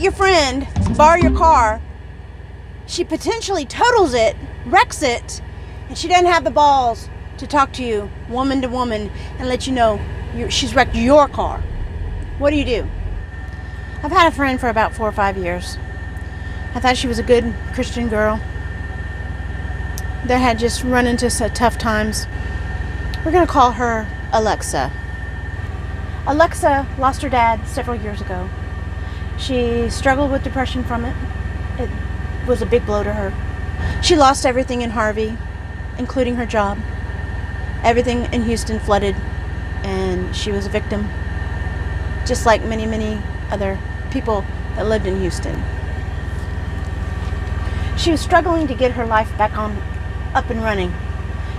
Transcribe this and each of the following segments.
let your friend borrow your car, she potentially totals it, wrecks it, and she doesn't have the balls to talk to you woman to woman and let you know she's wrecked your car. What do you do? I've had a friend for about 4 or 5 years. I thought she was a good Christian girl that had just run into some tough times. We're going to call her Alexa. Alexa lost her dad several years ago. She struggled with depression from it. It was a big blow to her. She lost everything in Harvey, including her job. Everything in Houston flooded, and she was a victim, just like many, many other people that lived in Houston. She was struggling to get her life back up and running.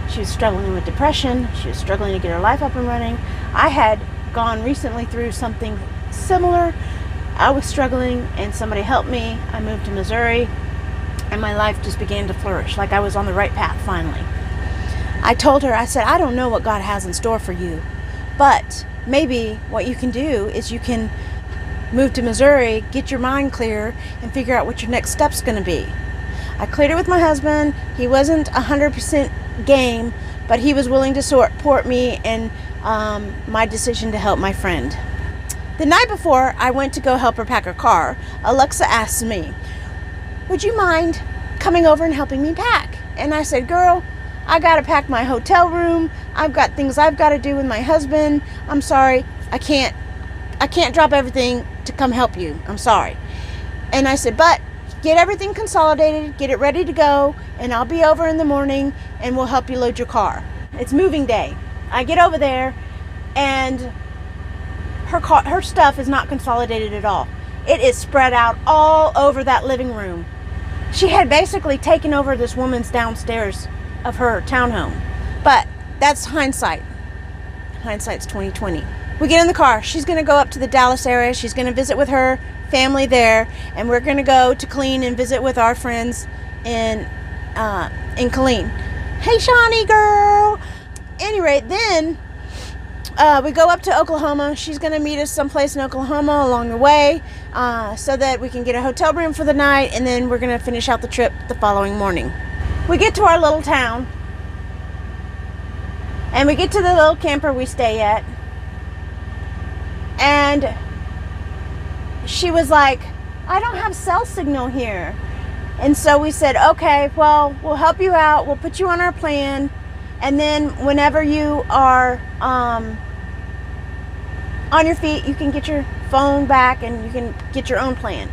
She was struggling with depression. She was struggling to get her life up and running. I had gone recently through something similar. I was struggling, and somebody helped me. I moved to Missouri, and my life just began to flourish, like I was on the right path finally. I told her, I said, I don't know what God has in store for you, but maybe what you can do is you can move to Missouri, get your mind clear, and figure out what your next step's going to be. I cleared it with my husband. He wasn't 100% game, but he was willing to support me in my decision to help my friend. The night before I went to go help her pack her car, Alexa asked me, would you mind coming over and helping me pack? And I said, girl, I got to pack my hotel room. I've got things I've got to do with my husband. I'm sorry. I can't drop everything to come help you. I'm sorry. And I said, but get everything consolidated, get it ready to go, and I'll be over in the morning and we'll help you load your car. It's moving day. I get over there, and her stuff is not consolidated at all. It is spread out all over that living room. She had basically taken over this woman's downstairs of her townhome. But that's hindsight. Hindsight's 2020. We get in the car. She's going to go up to the Dallas area. She's going to visit with her family there, and we're going to go to Killeen and visit with our friends in Killeen. Hey, Shawnee girl. Anyway, then we go up to Oklahoma. She's going to meet us someplace in Oklahoma along the way so that we can get a hotel room for the night, and then we're going to finish out the trip the following morning. We get to our little town, and we get to the little camper we stay at, and she was like, I don't have cell signal here. And so we said, okay, well, we'll help you out. We'll put you on our plan. And then whenever you are on your feet, you can get your phone back and you can get your own plan.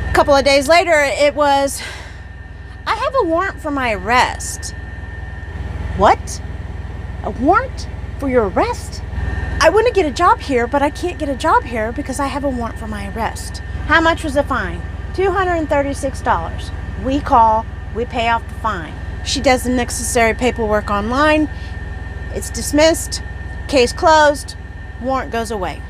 A couple of days later, it was, I have a warrant for my arrest. What? A warrant for your arrest? I want to get a job here, but I can't get a job here because I have a warrant for my arrest. How much was the fine? $236. We call, we pay off the fine. She does the necessary paperwork online. It's dismissed, case closed, warrant goes away.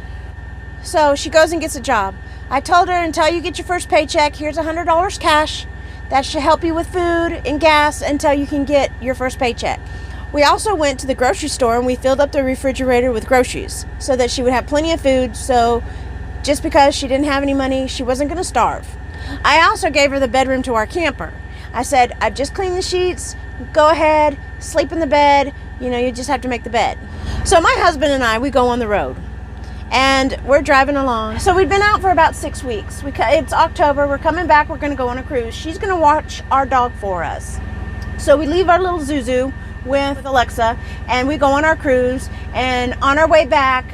So she goes and gets a job. I told her, until you get your first paycheck, here's $100 cash. That should help you with food and gas until you can get your first paycheck. We also went to the grocery store and we filled up the refrigerator with groceries so that she would have plenty of food. So just because she didn't have any money, she wasn't going to starve. I also gave her the bedroom to our camper. I said, I've just cleaned the sheets. Go ahead, sleep in the bed. You know, you just have to make the bed. So my husband and I, we go on the road and we're driving along. So we've been out for about 6 weeks. It's October. We're coming back. We're going to go on a cruise. She's going to watch our dog for us. So we leave our little Zuzu with Alexa and we go on our cruise, and on our way back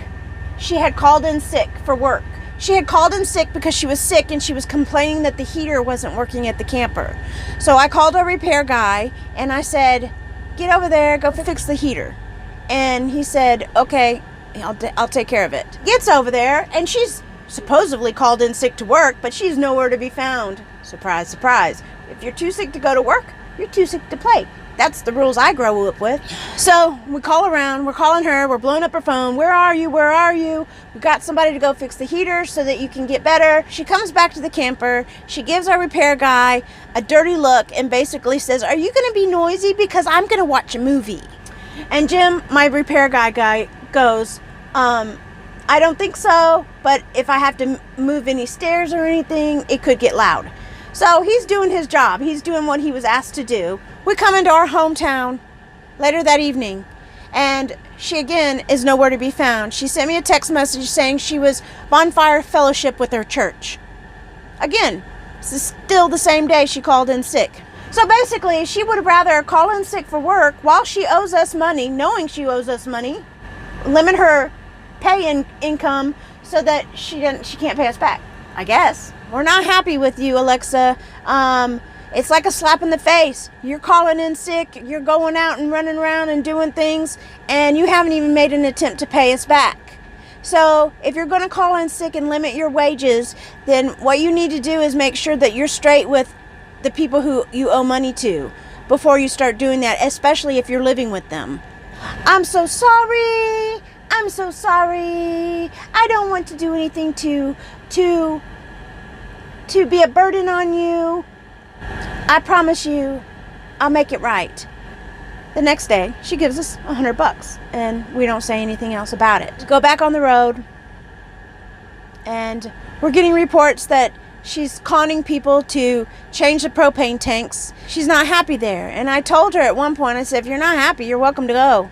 she had called in sick for work. She had called in sick because she was sick and she was complaining that the heater wasn't working at the camper. So I called a repair guy and I said, get over there, go fix the heater. And he said, okay, I'll take care of it. Gets over there and she's supposedly called in sick to work, but she's nowhere to be found. Surprise, surprise. If you're too sick to go to work, you're too sick to play. That's the rules I grew up with. So we call around, we're calling her, we're blowing up her phone. Where are you? Where are you? We got somebody to go fix the heater so that you can get better. She comes back to the camper. She gives our repair guy a dirty look and basically says, are you going to be noisy? Because I'm going to watch a movie. And Jim, my repair guy goes, I I don't think so, but if I have to move any stairs or anything, it could get loud. So he's doing his job. He's doing what he was asked to do. We come into our hometown later that evening, and she again is nowhere to be found. She sent me a text message saying she was bonfire fellowship with her church. Again, this is still the same day she called in sick. So basically, she would rather call in sick for work while she owes us money, knowing she owes us money, limit her pay income so that she can't pay us back, I guess. We're not happy with you, Alexa. It's like a slap in the face. You're calling in sick, you're going out and running around and doing things, and you haven't even made an attempt to pay us back. So if you're going to call in sick and limit your wages, then what you need to do is make sure that you're straight with the people who you owe money to before you start doing that, especially if you're living with them. I'm so sorry. I'm so sorry. I don't want to do anything to be a burden on you. I promise you, I'll make it right. The next day, she gives us $100, and we don't say anything else about it. Go back on the road, and we're getting reports that she's conning people to change the propane tanks. She's not happy there. And I told her at one point, I said, if you're not happy, you're welcome to go.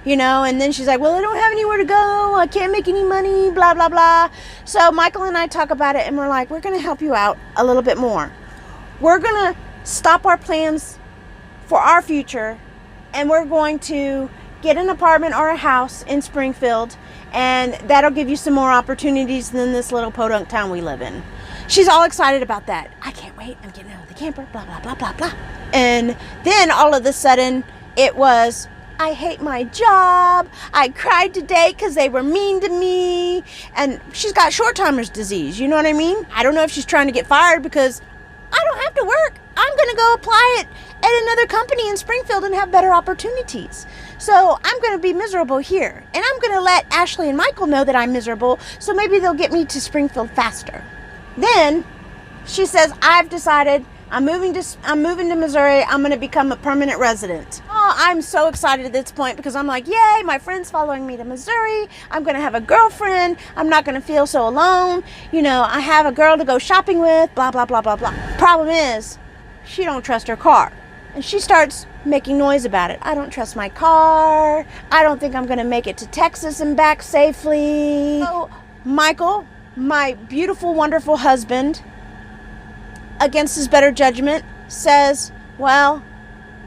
You know, and then she's like, well, I don't have anywhere to go. I can't make any money, blah, blah, blah. So Michael and I talk about it, and we're like, we're going to help you out a little bit more. We're going to stop our plans for our future, and we're going to get an apartment or a house in Springfield, and that'll give you some more opportunities than this little podunk town we live in. She's all excited about that. I can't wait. I'm getting out of the camper, blah, blah, blah, blah, blah. And then all of a sudden, it was, I hate my job. I cried today because they were mean to me. And she's got short-timer's disease. You know what I mean? I don't know if she's trying to get fired because I don't have to work. I'm going to go apply it at another company in Springfield and have better opportunities. So I'm going to be miserable here. And I'm going to let Ashley and Michael know that I'm miserable, so maybe they'll get me to Springfield faster. Then she says, I've decided I'm moving to Missouri. I'm going to become a permanent resident. Oh, I'm so excited at this point because I'm like, yay, my friend's following me to Missouri. I'm going to have a girlfriend. I'm not going to feel so alone. You know, I have a girl to go shopping with, blah, blah, blah, blah, blah. Problem is, she don't trust her car. And she starts making noise about it. I don't trust my car. I don't think I'm going to make it to Texas and back safely. So Michael, my beautiful, wonderful husband, against his better judgment, says, well,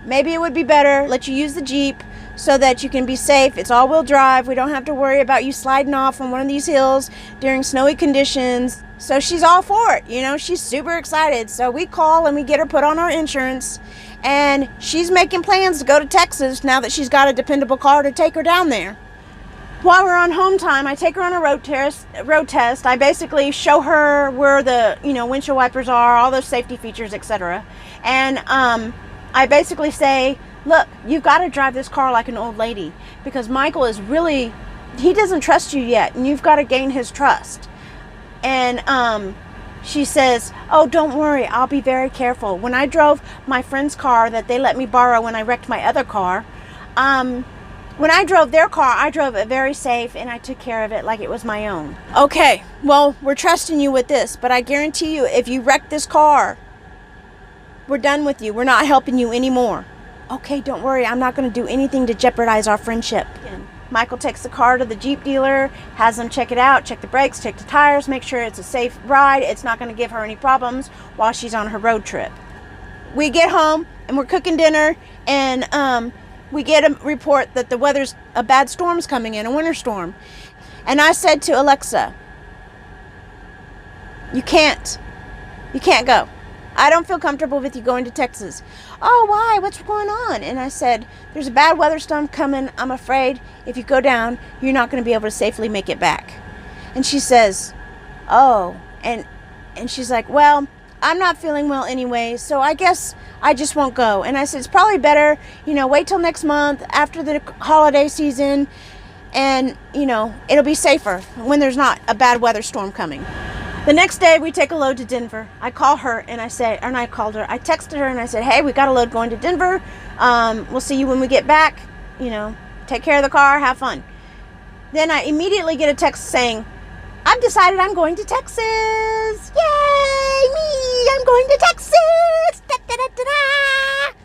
maybe it would be better, let you use the Jeep so that you can be safe. It's all-wheel drive. We don't have to worry about you sliding off on one of these hills during snowy conditions. So she's all for it. You know, she's super excited. So we call and we get her put on our insurance, and she's making plans to go to Texas now that she's got a dependable car to take her down there. While we're on home time, I take her on a road test. I basically show her where the, windshield wipers are, all those safety features, etc. And I basically say, look, you've got to drive this car like an old lady because Michael is really, he doesn't trust you yet, and you've got to gain his trust. And she says, oh, don't worry, I'll be very careful. When I drove my friend's car that they let me borrow when I wrecked my other car, when I drove their car, I drove it very safe, and I took care of it like it was my own. Okay, well, we're trusting you with this, but I guarantee you, if you wreck this car, we're done with you. We're not helping you anymore. Okay, don't worry. I'm not going to do anything to jeopardize our friendship. And Michael takes the car to the Jeep dealer, has them check it out, check the brakes, check the tires, make sure it's a safe ride. It's not going to give her any problems while she's on her road trip. We get home, and we're cooking dinner, and we get a report that the weather's a bad storm's coming in, a winter storm. And I said to Alexa, you can't go. I don't feel comfortable with you going to Texas. Oh, why? What's going on? And I said, there's a bad weather storm coming. I'm afraid if you go down, you're not going to be able to safely make it back. And she says, oh, and she's like, well, I'm not feeling well anyway, so I guess I just won't go. And I said, it's probably better, wait till next month after the holiday season, and, it'll be safer when there's not a bad weather storm coming. The next day, we take a load to Denver. I call her, and I called her. I texted her, and I said, hey, we got a load going to Denver. We'll see you when we get back. Take care of the car, have fun. Then I immediately get a text saying, I've decided I'm going to Texas. Yay, me, I'm going to Texas. Da, da, da, da, da.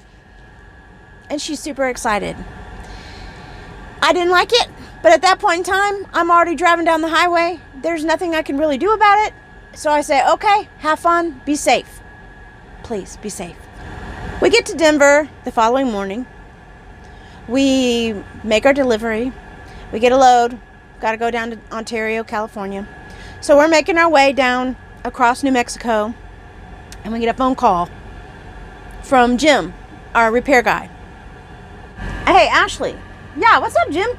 And she's super excited. I didn't like it, but at that point in time, I'm already driving down the highway. There's nothing I can really do about it. So I say, okay, have fun, be safe. Please, be safe. We get to Denver the following morning. We make our delivery. We get a load. Got to go down to Ontario, California. So we're making our way down across New Mexico. And we get a phone call from Jim, our repair guy. Hey, Ashley. Yeah, what's up, Jim?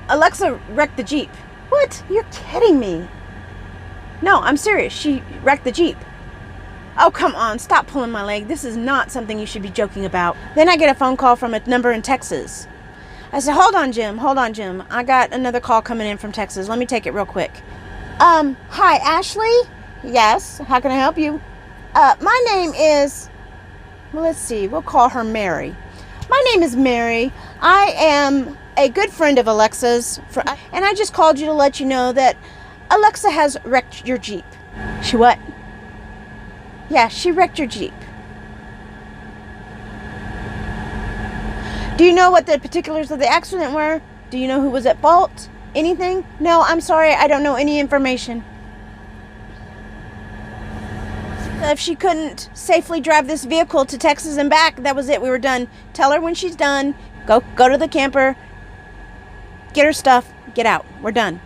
Alexa wrecked the Jeep. What? You're kidding me. No, I'm serious. She wrecked the Jeep. Oh, come on. Stop pulling my leg. This is not something you should be joking about. Then I get a phone call from a number in Texas. I said, hold on, Jim. I got another call coming in from Texas. Let me take it real quick. Hi, Ashley? Yes. How can I help you? My name is, well, let's see. We'll call her Mary. My name is Mary. I am a good friend of Alexa's, and I just called you to let you know that Alexa has wrecked your Jeep. She what? Yeah, she wrecked your Jeep. Do you know what the particulars of the accident were? Do you know who was at fault? Anything? No, I'm sorry, I don't know any information. If she couldn't safely drive this vehicle to Texas and back, that was it. We were done. Tell her when she's done. Go to the camper. Get her stuff. Get out. We're done.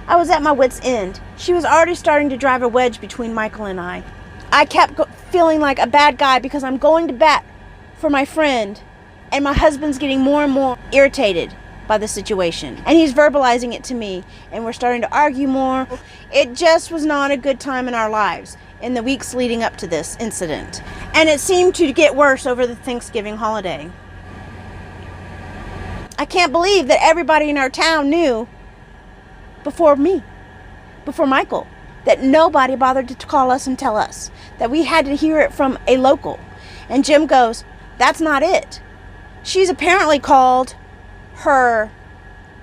I was at my wit's end. She was already starting to drive a wedge between Michael and I. I kept feeling like a bad guy because I'm going to bat for my friend, and my husband's getting more and more irritated by the situation. And he's verbalizing it to me, and we're starting to argue more. It just was not a good time in our lives in the weeks leading up to this incident. And it seemed to get worse over the Thanksgiving holiday. I can't believe that everybody in our town knew before me, before Michael, that nobody bothered to call us and tell us, that we had to hear it from a local. And Jim goes, that's not it. She's apparently called her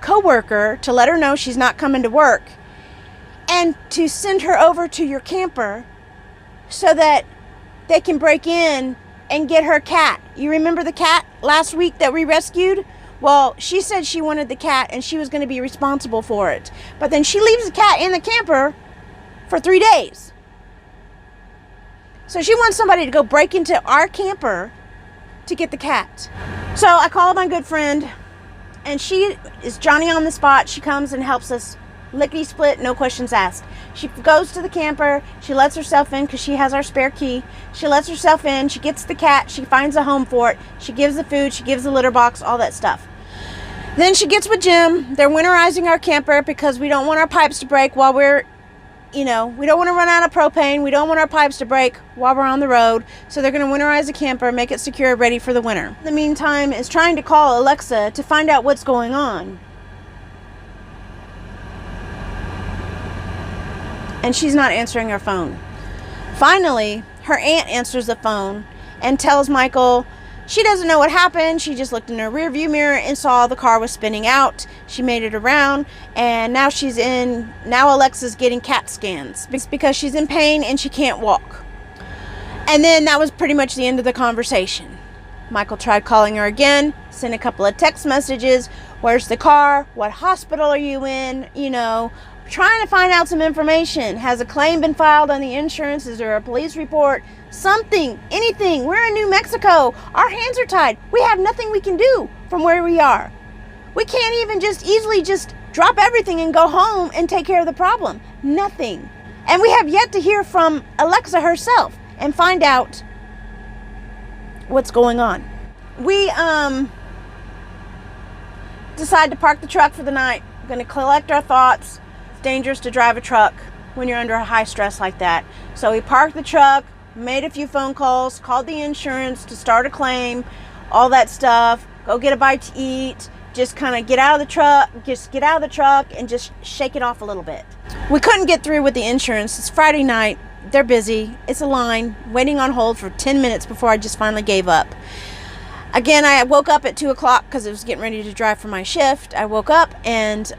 coworker to let her know she's not coming to work and to send her over to your camper so that they can break in and get her cat. You remember the cat last week that we rescued? Well, she said she wanted the cat and she was going to be responsible for it. But then she leaves the cat in the camper for 3 days. So she wants somebody to go break into our camper to get the cat. So I call my good friend, and she is Johnny on the spot. She comes and helps us lickety split, no questions asked. She goes to the camper. She lets herself in because she has our spare key. She lets herself in. She gets the cat. She finds a home for it. She gives the food. She gives the litter box, all that stuff. Then she gets with Jim. They're winterizing our camper because we don't want our pipes to break while we're, we don't want to run out of propane. We don't want our pipes to break while we're on the road. So they're going to winterize the camper, make it secure, ready for the winter. In the meantime, is trying to call Alexa to find out what's going on. And she's not answering her phone. Finally, her aunt answers the phone and tells Michael she doesn't know what happened. She just looked in her rearview mirror and saw the car was spinning out. She made it around, and now Alexa's getting CAT scans because she's in pain and she can't walk. And then that was pretty much the end of the conversation. Michael tried calling her again, sent a couple of text messages. Where's the car? What hospital are you in? Trying to find out some information. Has a claim been filed on the insurance? Is there a police report? Something, anything. We're in New Mexico. Our hands are tied. We have nothing we can do from where we are. We can't even just easily just drop everything and go home and take care of the problem. Nothing. And we have yet to hear from Alexa herself and find out what's going on. We decide to park the truck for the night. We're going to collect our thoughts. It's dangerous to drive a truck when you're under high stress like that. So we parked the truck, made a few phone calls, called the insurance to start a claim, all that stuff. Go get a bite to eat. Just kind of get out of the truck and just shake it off a little bit. We couldn't get through with the insurance. It's Friday night. They're busy. It's a line waiting on hold for 10 minutes before I just finally gave up. Again, I woke up at 2 o'clock because I was getting ready to drive for my shift. I woke up and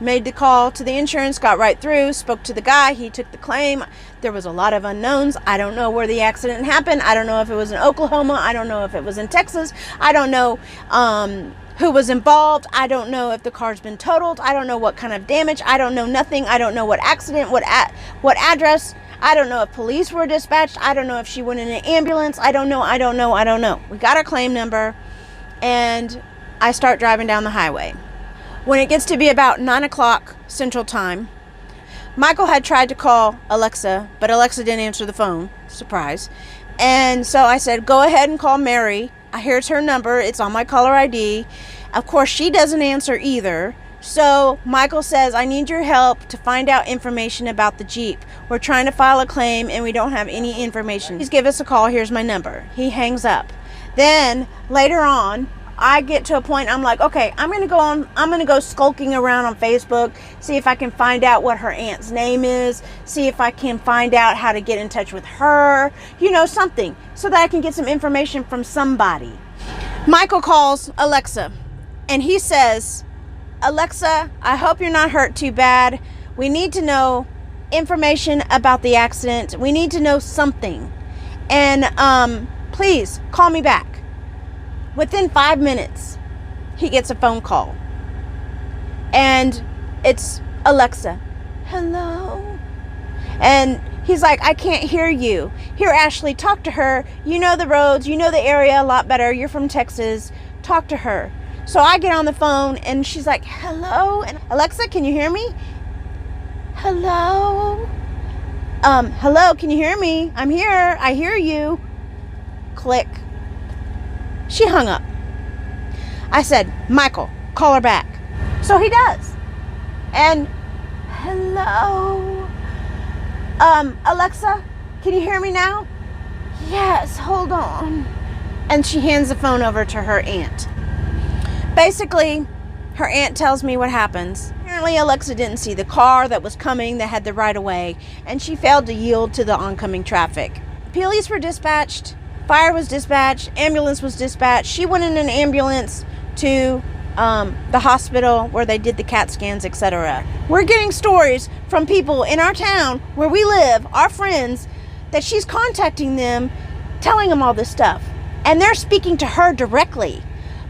made the call to the insurance, got right through, spoke to the guy. He took the claim. There was a lot of unknowns. I don't know where the accident happened. I don't know if it was in Oklahoma. I don't know if it was in Texas. I don't know who was involved. I don't know if the car's been totaled. I don't know what kind of damage. I don't know nothing. I don't know what accident, what address. I don't know if police were dispatched. I don't know if she went in an ambulance. I don't know. We got our claim number, and I start driving down the highway. When it gets to be about 9 o'clock Central Time, Michael had tried to call Alexa, but Alexa didn't answer the phone. Surprise. And so I said, go ahead and call Mary. Here's her number. It's on my caller ID. Of course, she doesn't answer either. So Michael says, I need your help to find out information about the Jeep. We're trying to file a claim and we don't have any information. Please give us a call. Here's my number. He hangs up. Then later on, I get to a point, I'm like, okay, I'm going to go skulking around on Facebook, see if I can find out what her aunt's name is, see if I can find out how to get in touch with her, something, so that I can get some information from somebody. Michael calls Alexa, and he says, Alexa, I hope you're not hurt too bad. We need to know information about the accident. We need to know something. And please call me back. Within 5 minutes, he gets a phone call. And it's Alexa. Hello? And he's like, I can't hear you. Here, Ashley, talk to her. You know the roads. You know the area a lot better. You're from Texas. Talk to her. So I get on the phone, and she's like, hello? And Alexa, can you hear me? Hello? Hello, can you hear me? I'm here. I hear you. Click. She hung up. I said, Michael, call her back. So he does. And, hello? Alexa, can you hear me now? Yes, hold on. And she hands the phone over to her aunt. Basically, her aunt tells me what happens. Apparently, Alexa didn't see the car that was coming that had the right of way, and she failed to yield to the oncoming traffic. Police were dispatched. Fire was dispatched, ambulance was dispatched. She went in an ambulance to the hospital where they did the CAT scans, etc. We're getting stories from people in our town where we live, our friends, that she's contacting them, telling them all this stuff. And they're speaking to her directly.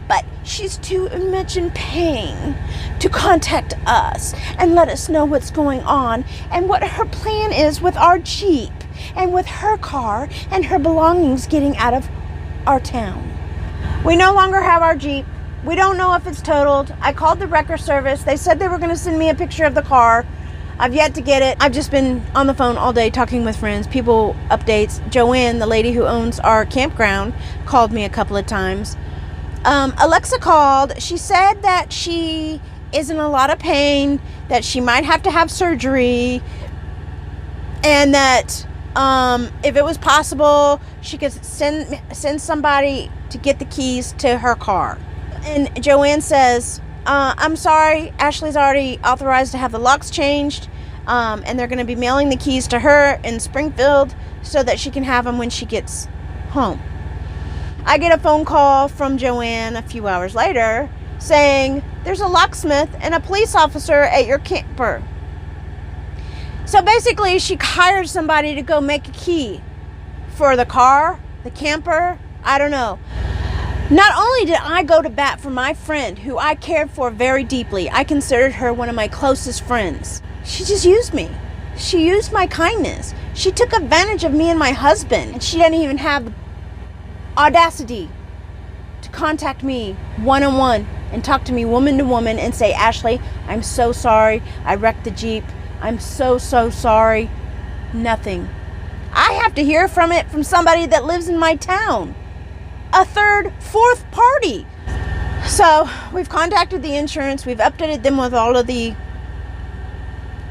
But she's too much in pain to contact us and let us know what's going on and what her plan is with our Jeep and with her car and her belongings getting out of our town. We no longer have our Jeep. We don't know if it's totaled. I called the wrecker service. They said they were going to send me a picture of the car. I've yet to get it. I've just been on the phone all day talking with friends, people, updates. Joanne, the lady who owns our campground, called me a couple of times. Alexa called. She said that she is in a lot of pain, that she might have to have surgery, and that if it was possible, she could send somebody to get the keys to her car. And Joanne says, I'm sorry, Ashley's already authorized to have the locks changed, and they're going to be mailing the keys to her in Springfield so that she can have them when she gets home. I get a phone call from Joanne a few hours later saying there's a locksmith and a police officer at your camper. So basically, she hired somebody to go make a key for the car, the camper, I don't know. Not only did I go to bat for my friend, who I cared for very deeply, I considered her one of my closest friends. She just used me. She used my kindness. She took advantage of me and my husband, and she didn't even have the audacity to contact me one-on-one and talk to me woman to woman and say, Ashley, I'm so sorry. I wrecked the Jeep. I'm so sorry. Nothing. I have to hear from somebody that lives in my town. A third, fourth party. So we've contacted the insurance. We've updated them with all of the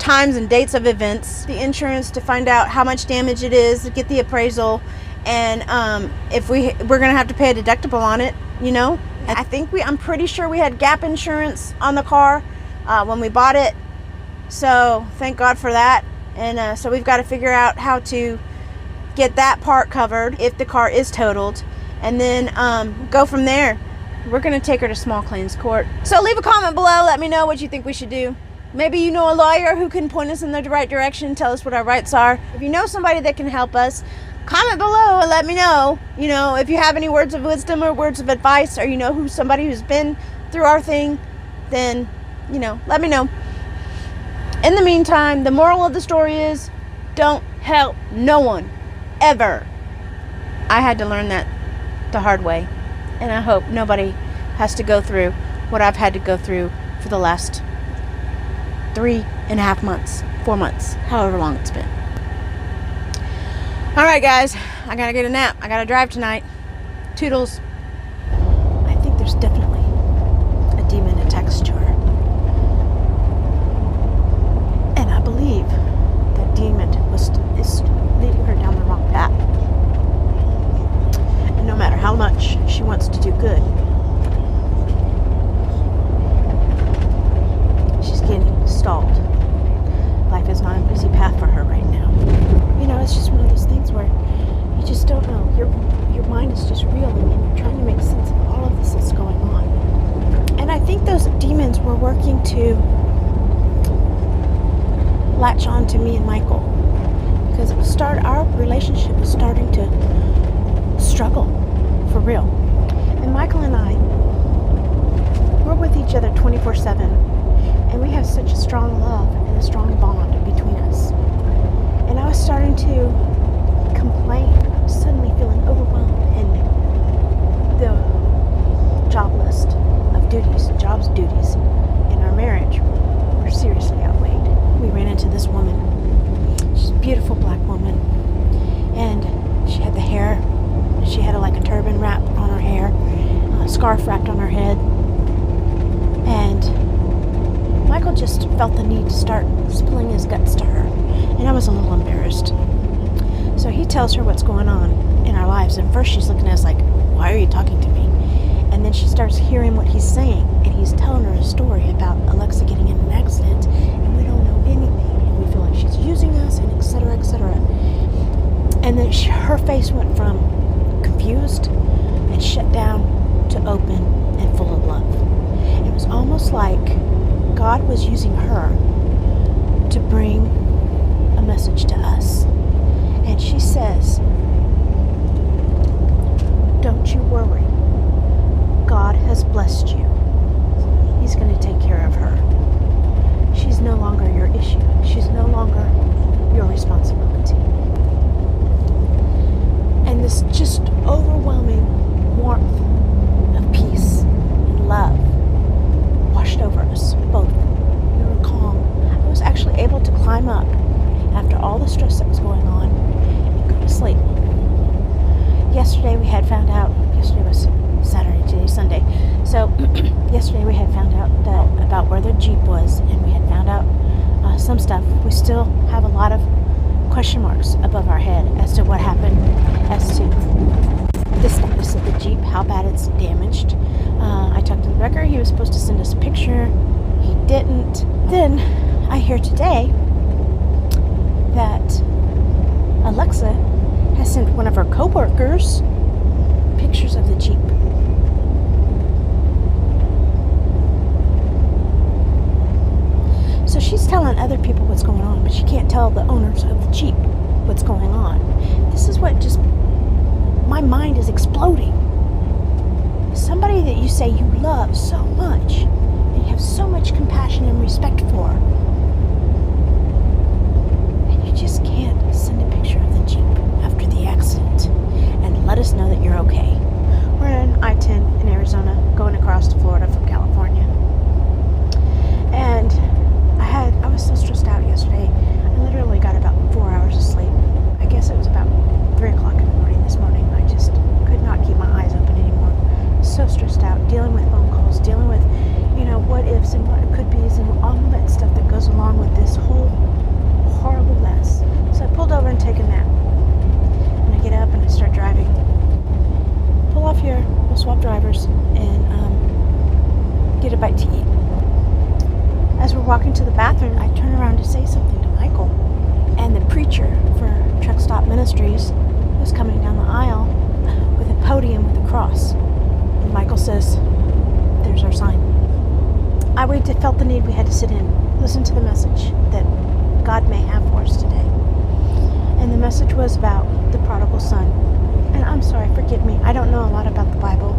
times and dates of events. The insurance to find out how much damage it is, to get the appraisal. And if we're going to have to pay a deductible on it, I'm pretty sure we had gap insurance on the car when we bought it. So thank God for that. And so we've got to figure out how to get that part covered if the car is totaled. and then go from there. We're going to take her to small claims court. So leave a comment below. Let me know what you think we should do. Maybe you know a lawyer who can point us in the right direction, tell us what our rights are. If you know somebody that can help us, comment below and let me know. You know, if you have any words of wisdom or words of advice, or you know somebody who's been through our thing, then, you know, let me know. In the meantime, the moral of the story is, don't help no one, ever. I had to learn that the hard way, and I hope nobody has to go through what I've had to go through for the last 3.5 months, 4 months, however long it's been. All right, guys, I gotta get a nap. I gotta drive tonight. Toodles. I think there's definitely a demon attached to her. And I believe that demon is leading her down the wrong path. And no matter how much she wants to do good, she's getting stalled. Life is not an easy path for her right now. You know, it's just one of those things where you just don't know. Your mind is just reeling, and you're trying to make sense of all of this that's going on. And I think those demons were working to latch on to me and Michael, because our relationship was starting to struggle for real. And Michael and I, we're with each other 24/7, and we have such a strong love and a strong bond between us. And I was starting to complain. I was suddenly feeling overwhelmed, and the job list of duties in our marriage were seriously outweighed. We ran into this woman. She's a beautiful black woman, and she had the hair. She had like a turban wrapped on her hair, a scarf wrapped on her head, and Michael just felt the need to start spilling his guts to her, and I was a little embarrassed. So he tells her what's going on in our lives, and first she's looking at us like, why are you talking to me? And then she starts hearing what he's saying, and he's telling her a story about Alexa getting in an accident, and we don't know anything, and we feel like she's using us, and et cetera, et cetera. And then her face went from confused and shut down to open and full of love. It was almost like God was using her to bring a message to us. And she says, don't you worry. God has blessed you. He's going to take care of her. She's no longer your issue. She's no longer your responsibility. And this just overwhelming warmth of peace and love washed over us both. We were calm. I was actually able to climb up after all the stress that was going on and go to sleep. Yesterday we had found out, yesterday was Saturday, today's Sunday. So yesterday we had found out that about where the Jeep was, and we had found out some stuff. We still have a lot of question marks above our head as to what happened, as to the status of the Jeep, how bad it's damaged. I talked to the wrecker. He was supposed to send us a picture. He didn't. Then I hear today that Alexa has sent one of her co-workers pictures of the Jeep. So she's telling other people what's going on, but she can't tell the owners of the Jeep what's going on. This is what just, my mind is exploding. Somebody that you say you love so much, and you have so much compassion and respect for, and you just can't send a picture of the Jeep after the accident and let us know that you're okay. We're in I-10 in Arizona, going across to Florida from California. And I was so stressed out yesterday. I literally got about 4 hours of sleep. I guess it was about 3 o'clock in the morning this morning. I just could not keep my eyes open anymore. So stressed out, dealing with phone calls, dealing with, what ifs and what could be's and all of that stuff that goes along with this whole horrible mess. So I pulled over and take a nap. And I get up and I start driving. Pull off here, we'll swap drivers, and get a bite to eat. As we're walking to the bathroom, I turn around to say something to Michael, and the preacher for Truck Stop Ministries was coming down the aisle with a podium with a cross. And Michael says, there's our sign. We felt the need we had to sit in, listen to the message that God may have for us today. And the message was about the prodigal son. And I'm sorry, forgive me, I don't know a lot about the Bible.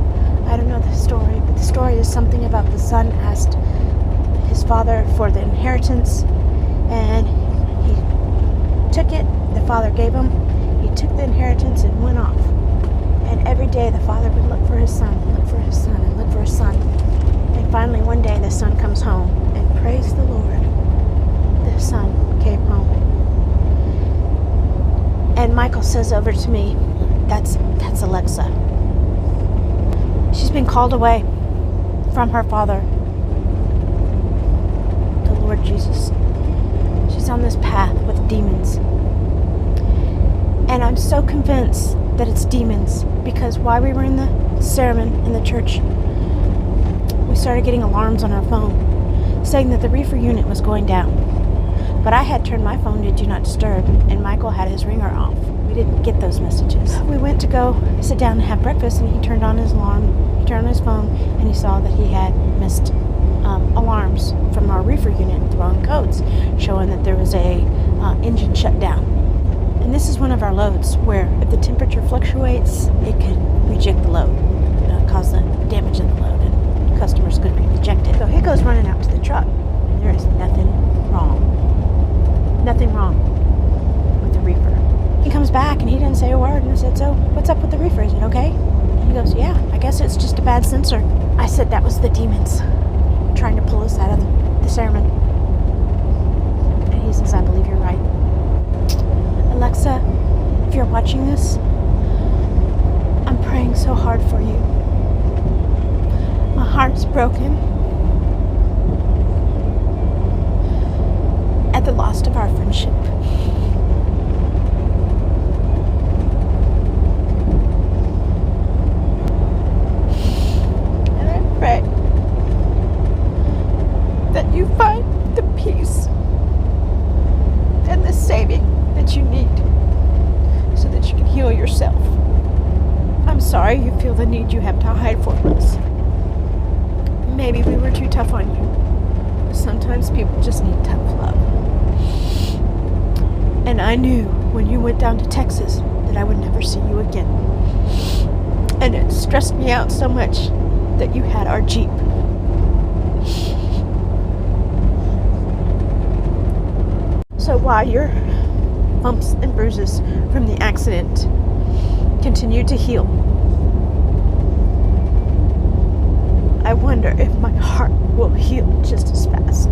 I don't know the story, but the story is something about the son asked his father for the inheritance, and he took it, the father gave him, he took the inheritance and went off. And every day the father would look for his son, and look for his son, and look for his son. And finally one day the son comes home, and praise the Lord, the son came home. And Michael says over to me, that's Alexa. She's been called away from her father, the Lord Jesus. She's on this path with demons. And I'm so convinced that it's demons, because while we were in the sermon in the church, we started getting alarms on our phone saying that the reefer unit was going down. But I had turned my phone to Do Not Disturb, and Michael had his ringer off. We didn't get those messages. We went to go sit down and have breakfast, and he turned on his alarm, he turned on his phone, and he saw that he had missed alarms from our reefer unit with the wrong codes, showing that there was a engine shut down. And this is one of our loads where if the temperature fluctuates, it could reject the load, cause the damage in the load, and customers could be rejected. So he goes running out to the truck, and there is nothing wrong. Nothing wrong with the reefer. He comes back and he didn't say a word, and I said, so what's up with the reefer? Is it okay? And he goes, yeah, I guess it's just a bad sensor. I said that was the demons trying to pull us out of the sermon. And he says, I believe you're right. Alexa, if you're watching this, I'm praying so hard for you. My heart's broken at the loss of our friendship. And I pray that you find the peace and the saving that you need so that you can heal yourself. I'm sorry you feel the need you have to hide from us. Maybe we were too tough on you, but sometimes people just need tough love. And I knew when you went down to Texas that I would never see you again. And it stressed me out so much that you had our Jeep. So while your bumps and bruises from the accident continue to heal, I wonder if my heart will heal just as fast.